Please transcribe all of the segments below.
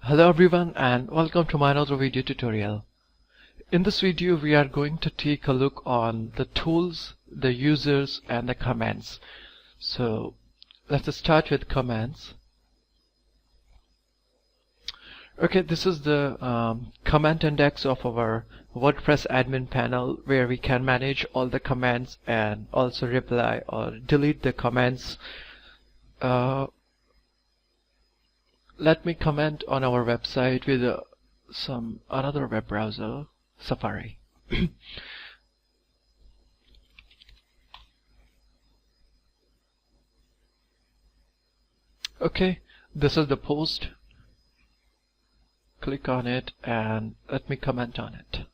Hello everyone and welcome to my another video tutorial. In this video we are going to take a look on the tools, the users and the comments. So let's start with comments. Okay, this is the comment index of our WordPress admin panel where we can manage all the comments and also reply or delete the comments. Let me comment on our website with another web browser, Safari. Okay, this is the post. Click on it and let me comment on it.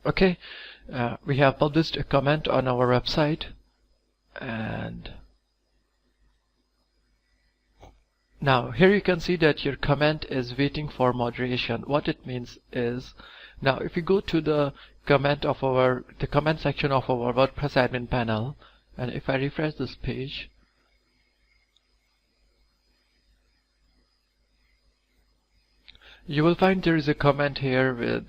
Okay, we have published a comment on our website, and now here you can see that your comment is waiting for moderation. What it means is, now if you go to the comment section of our WordPress admin panel, and if I refresh this page, you will find there is a comment here with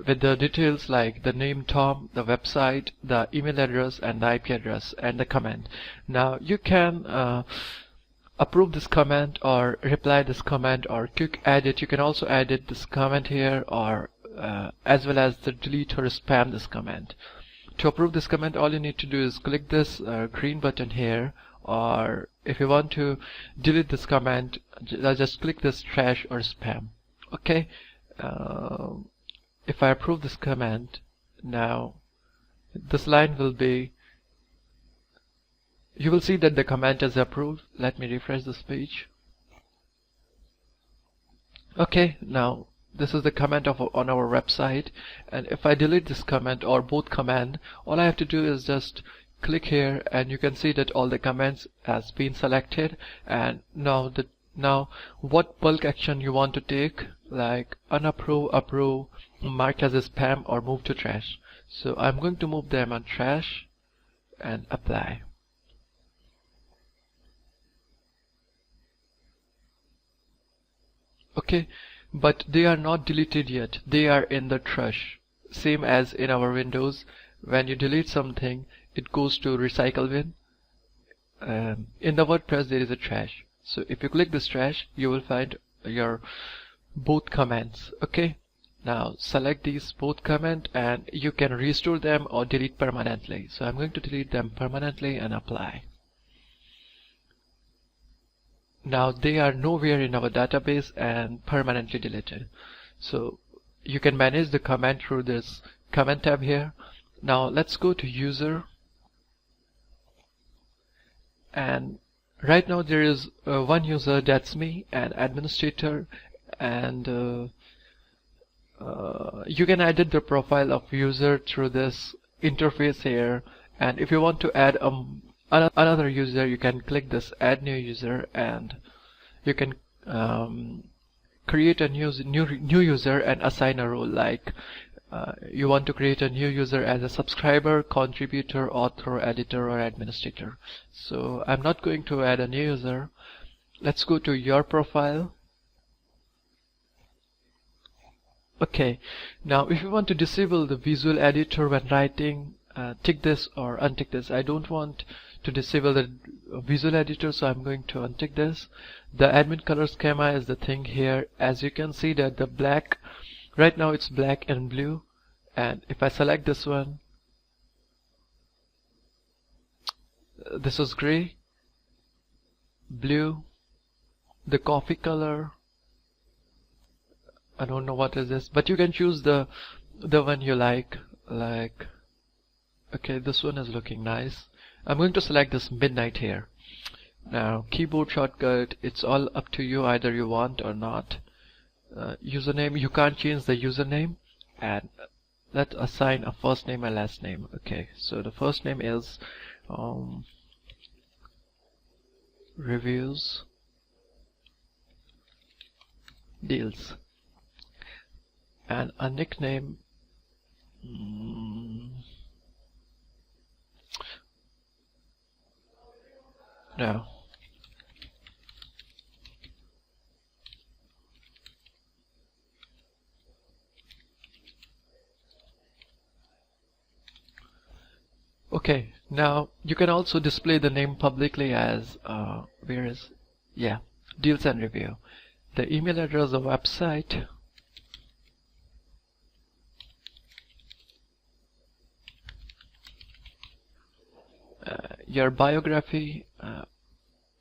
the details like the name Tom, the website, the email address and the IP address and the comment. Now you can approve this comment or reply this comment or quick edit. You can also edit this comment here or as well as the delete or spam this comment. To approve this comment, all you need to do is click this green button here, or if you want to delete this comment, just click this trash or spam. Okay. If I approve this comment, now this line will be, you will see that the comment is approved. Let me refresh this page. Okay, now this is the comment on our website, and if I delete this comment or both comment, all I have to do is just click here and you can see that all the comments has been selected. And now what bulk action you want to take, like unapprove, approve, mark as a spam or move to trash. So I'm going to move them on trash and apply. Okay, but they are not deleted yet. They are in the trash. Same as in our Windows, when you delete something, it goes to recycle bin. In the WordPress there is a trash. So if you click this trash, you will find your both comments. Okay, now select these both comment and you can restore them or delete permanently. So I'm going to delete them permanently and apply. Now they are nowhere in our database and permanently deleted. So you can manage the comment through this comment tab here. Now let's go to user, and right now there is one user, that's me, an administrator, and you can edit the profile of user through this interface here. And if you want to add another user, you can click this add new user and you can create a new user and assign a role, like you want to create a new user as a subscriber, contributor, author, editor or administrator. So I'm not going to add a new user. Let's go to your profile. Okay, now if you want to disable the visual editor when writing, tick this or untick this. I don't want to disable the visual editor, so I'm going to untick this. The admin color schema is the thing here. As you can see that the black, right now it's black and blue, and if I select this one, this is gray, blue, the coffee color, I don't know what is this, but you can choose the the one you like, okay, this one is looking nice. I'm going to select this midnight here. Now keyboard shortcut, it's all up to you, either you want or not. Username, you can't change the username, and let's assign a first name and last name. Okay, so the first name is reviews deals, and a nickname, no, okay. Now you can also display the name publicly as deals and review. The email address of website, your biography,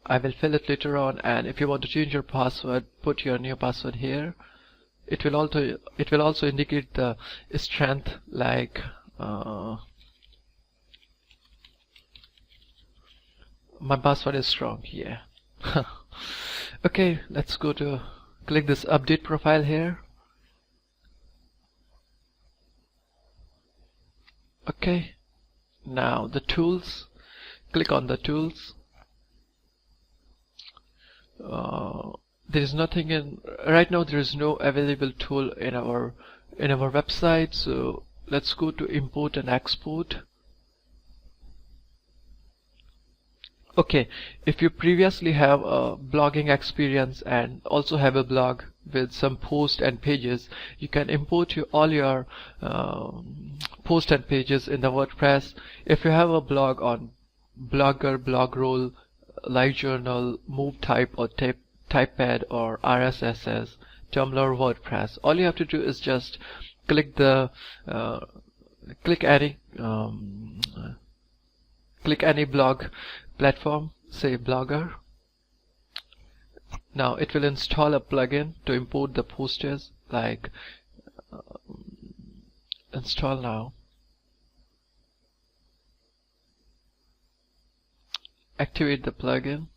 I will fill it later on, and if you want to change your password, put your new password here. It will also indicate the strength, like my password is strong, yeah. Okay, let's go to click this update profile here. Okay, now the tools, click on the tools. There is nothing in right now, there is no available tool in our website, so let's go to import and export. Okay, if you previously have a blogging experience and also have a blog with some posts and pages, you can import all your posts and pages in the WordPress. If you have a blog on Blogger, Blogroll, LiveJournal, MoveType or Typepad or RSS, Tumblr, WordPress, all you have to do is just click any blog platform, say Blogger. Now it will install a plugin to import the posts, like install now. Activate the plugin.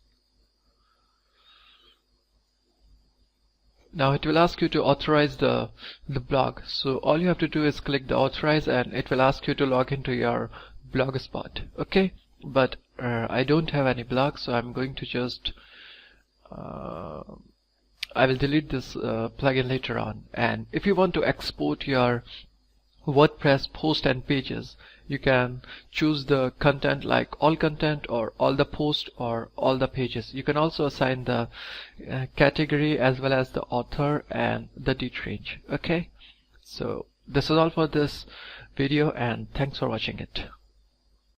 Now it will ask you to authorize the blog. So all you have to do is click the authorize, and it will ask you to log into your Blogspot. Okay, but I don't have any blog, so I'm going to just I will delete this plugin later on. And if you want to export your WordPress post and pages, you can choose the content, like all content or all the post or all the pages. You can also assign the category as well as the author and the date range. Okay, so this is all for this video, and thanks for watching it.